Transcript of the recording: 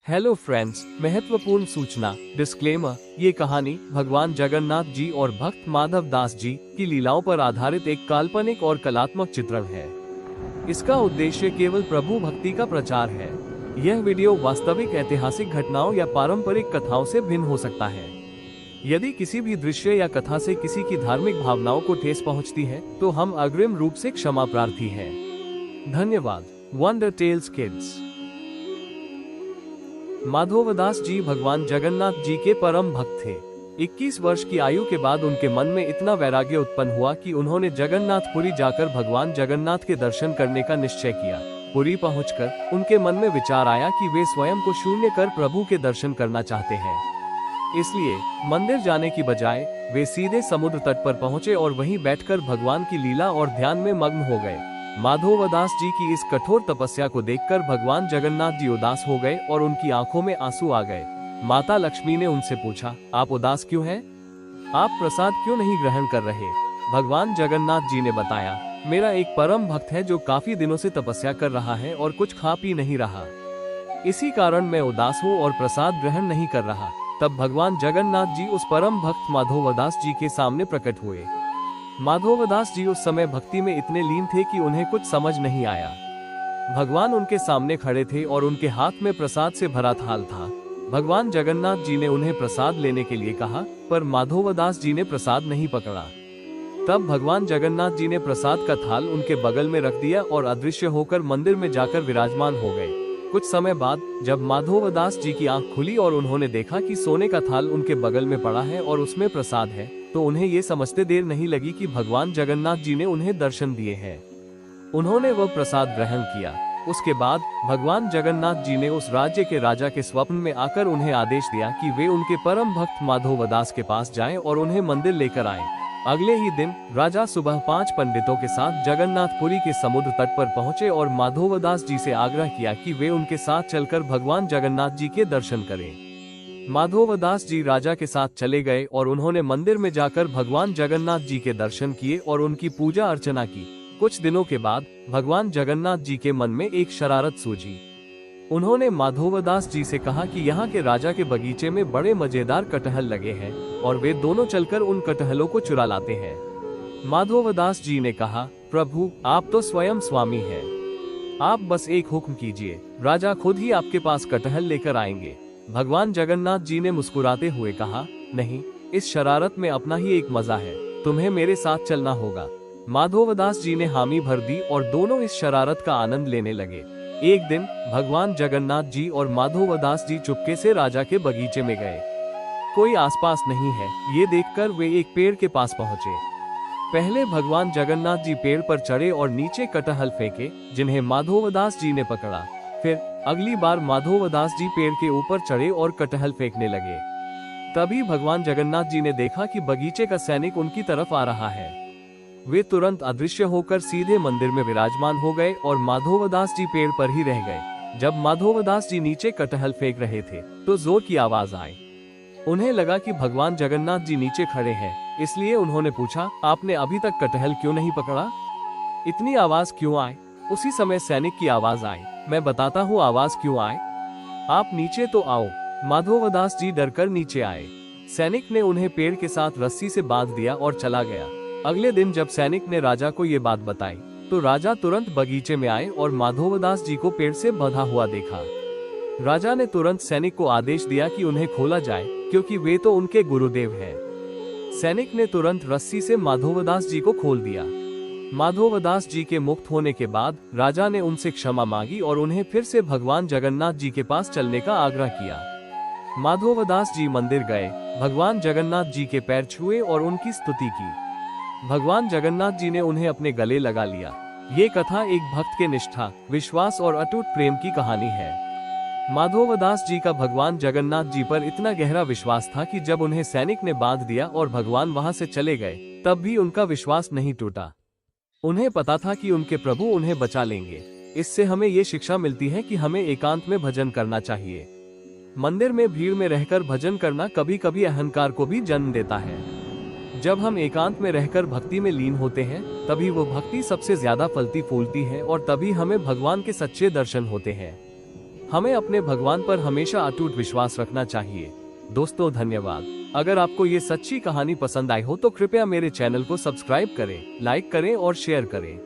Hello friends, महत्वपूर्ण सूचना disclaimer. ये कहानी भगवान जगन्नाथ जी और भक्त माधव दास जी की लीलाओं पर आधारित एक काल्पनिक और कलात्मक चित्रण है। इसका उद्देश्य केवल प्रभु भक्ति का प्रचार है। यह वीडियो वास्तविक ऐतिहासिक घटनाओं या पारंपरिक कथाओं से भिन्न हो सकता है। यदि किसी भी दृश्य या कथा से किसी की धार्मिक भावनाओं को ठेस पहुंचती है तो हम अग्रिम रूप से क्षमा प्रार्थी हैं। धन्यवाद। Wonder tales kids. Madhavdas ji भगवान जगन्नाथ जी के परम भक्त थे। 21 वर्ष की आयु के बाद उनके मन में इतना वैराग्य उत्पन्न हुआ कि उन्होंने जगन्नाथपुरी जाकर भगवान जगन्नाथ के दर्शन करने का निश्चय किया। पुरी पहुंचकर उनके मन में विचार आया कि वे स्वयं को शून्य कर प्रभु के दर्शन करना चाहते हैं। इसलिए मंदिर जाने की बजाय वे सीधे समुद्र तट पर पहुंचे और वहीं बैठकर भगवान की लीला और ध्यान में मग्न हो गए। माधवदास जी की इस कठोर तपस्या को देखकर भगवान जगन्नाथ जी उदास हो गए और उनकी आंखों में आंसू आ गए। माता लक्ष्मी ने उनसे पूछा, आप उदास क्यों हैं? आप प्रसाद क्यों नहीं ग्रहण कर रहे? भगवान जगन्नाथ जी ने बताया, मेरा एक परम भक्त है जो काफी दिनों से तपस्या कर रहा है और कुछ खा पी नहीं रहा। इसी कारण मैं उदास हूँ और प्रसाद ग्रहण नहीं कर रहा। तब भगवान जगन्नाथ जी उस परम भक्त माधवदास जी के सामने प्रकट हुए। माधवदास जी उस समय भक्ति में इतने लीन थे कि उन्हें कुछ समझ नहीं आया। भगवान उनके सामने खड़े थे और उनके हाथ में प्रसाद से भरा थाल था। भगवान जगन्नाथ जी ने उन्हें प्रसाद लेने के लिए कहा, पर माधवदास जी ने प्रसाद नहीं पकड़ा। तब भगवान जगन्नाथ जी ने प्रसाद का थाल उनके बगल में रख दिया और अदृश्य होकर मंदिर में जाकर विराजमान हो गए। कुछ समय बाद जब माधवदास जी की आंख खुली और उन्होंने देखा कि सोने का थाल उनके बगल में पड़ा है और उसमें प्रसाद है, तो उन्हें ये समझते देर नहीं लगी कि भगवान जगन्नाथ जी ने उन्हें दर्शन दिए हैं। उन्होंने वह प्रसाद ग्रहण किया। उसके बाद भगवान जगन्नाथ जी ने उस राज्य के राजा के स्वप्न में आकर उन्हें आदेश दिया कि वे उनके परम भक्त माधवदास के पास जाएं और उन्हें मंदिर लेकर आएं। अगले ही दिन राजा सुबह 5 पंडितों के साथ जगन्नाथपुरी के समुद्र तट पर पहुंचे और माधवदास जी से आग्रह किया कि वे उनके साथ चलकर भगवान जगन्नाथ जी के दर्शन करें। माधवदास जी राजा के साथ चले गए और उन्होंने मंदिर में जाकर भगवान जगन्नाथ जी के दर्शन किए और उनकी पूजा अर्चना की। कुछ दिनों के बाद भगवान जगन्नाथ जी के मन में एक शरारत सूझी। उन्होंने माधवदास जी से कहा कि यहाँ के राजा के बगीचे में बड़े मजेदार कटहल लगे हैं और वे दोनों चलकर उन कटहलों को चुरा लाते हैं। माधवदास जी ने कहा, प्रभु आप तो स्वयं स्वामी हैं, आप बस एक हुक्म कीजिए, राजा खुद ही आपके पास कटहल लेकर आएंगे। भगवान जगन्नाथ जी ने मुस्कुराते हुए कहा, नहीं, इस शरारत में अपना ही एक मजा है, तुम्हें मेरे साथ चलना होगा। माधवदास जी ने हामी भर दी और दोनों इस शरारत का आनंद लेने लगे। एक दिन भगवान जगन्नाथ जी और माधवदास जी चुपके से राजा के बगीचे में गए। कोई आसपास नहीं है, ये देखकर वे एक पेड़ के पास पहुंचे। पहले भगवान जगन्नाथ जी पेड़ पर चढ़े और नीचे कटहल फेंके, जिन्हें माधवदास जी ने पकड़ा। फिर अगली बार माधवदास जी पेड़ के ऊपर चढ़े और कटहल फेंकने लगे। तभी भगवान जगन्नाथ जी ने देखा कि बगीचे का सैनिक उनकी तरफ आ रहा है। वे तुरंत अदृश्य होकर सीधे मंदिर में विराजमान हो गए और माधवदास जी पेड़ पर ही रह गए। जब माधवदास जी नीचे कटहल फेंक रहे थे तो जोर की आवाज आई। उन्हें लगा कि भगवान जगन्नाथ जी नीचे खड़े हैं, इसलिए उन्होंने पूछा, आपने अभी तक कटहल क्यों नहीं पकड़ा? इतनी आवाज क्यों आई? उसी समय सैनिक की आवाज आई, मैं बताता हूँ आवाज क्यों आए, आप नीचे तो आओ। माधवदास जी डरकर नीचे आए। सैनिक ने उन्हें पेड़ के साथ रस्सी से बांध दिया और चला गया। अगले दिन जब सैनिक ने राजा को ये बात बताई तो राजा तुरंत बगीचे में आए और माधवदास जी को पेड़ से बंधा हुआ देखा। राजा ने तुरंत सैनिक को आदेश दिया कि उन्हें खोला जाए, क्योंकि वे तो उनके गुरुदेव हैं। सैनिक ने तुरंत रस्सी से माधवदास जी को खोल दिया। माधवदास जी के मुक्त होने के बाद राजा ने उनसे क्षमा मांगी और उन्हें फिर से भगवान जगन्नाथ जी के पास चलने का आग्रह किया। माधवदास जी मंदिर गए, भगवान जगन्नाथ जी के पैर छुए और उनकी स्तुति की। भगवान जगन्नाथ जी ने उन्हें अपने गले लगा लिया। ये कथा एक भक्त के निष्ठा, विश्वास और अटूट प्रेम की कहानी है। माधवदास जी का भगवान जगन्नाथ जी पर इतना गहरा विश्वास था कि जब उन्हें सैनिक ने बांध दिया और भगवान वहां से चले गए, तब भी उनका विश्वास नहीं टूटा। उन्हें पता था कि उनके प्रभु उन्हें बचा लेंगे। इससे हमें ये शिक्षा मिलती है कि हमें एकांत में भजन करना चाहिए। मंदिर में भीड़ में रहकर भजन करना कभी कभी अहंकार को भी जन्म देता है। जब हम एकांत में रहकर भक्ति में लीन होते हैं, तभी वो भक्ति सबसे ज्यादा फलती फूलती है और तभी हमें भगवान के सच्चे दर्शन होते हैं। हमें अपने भगवान पर हमेशा अटूट विश्वास रखना चाहिए। दोस्तों धन्यवाद। अगर आपको ये सच्ची कहानी पसंद आई हो तो कृपया मेरे चैनल को सब्सक्राइब करें, लाइक करें और शेयर करें।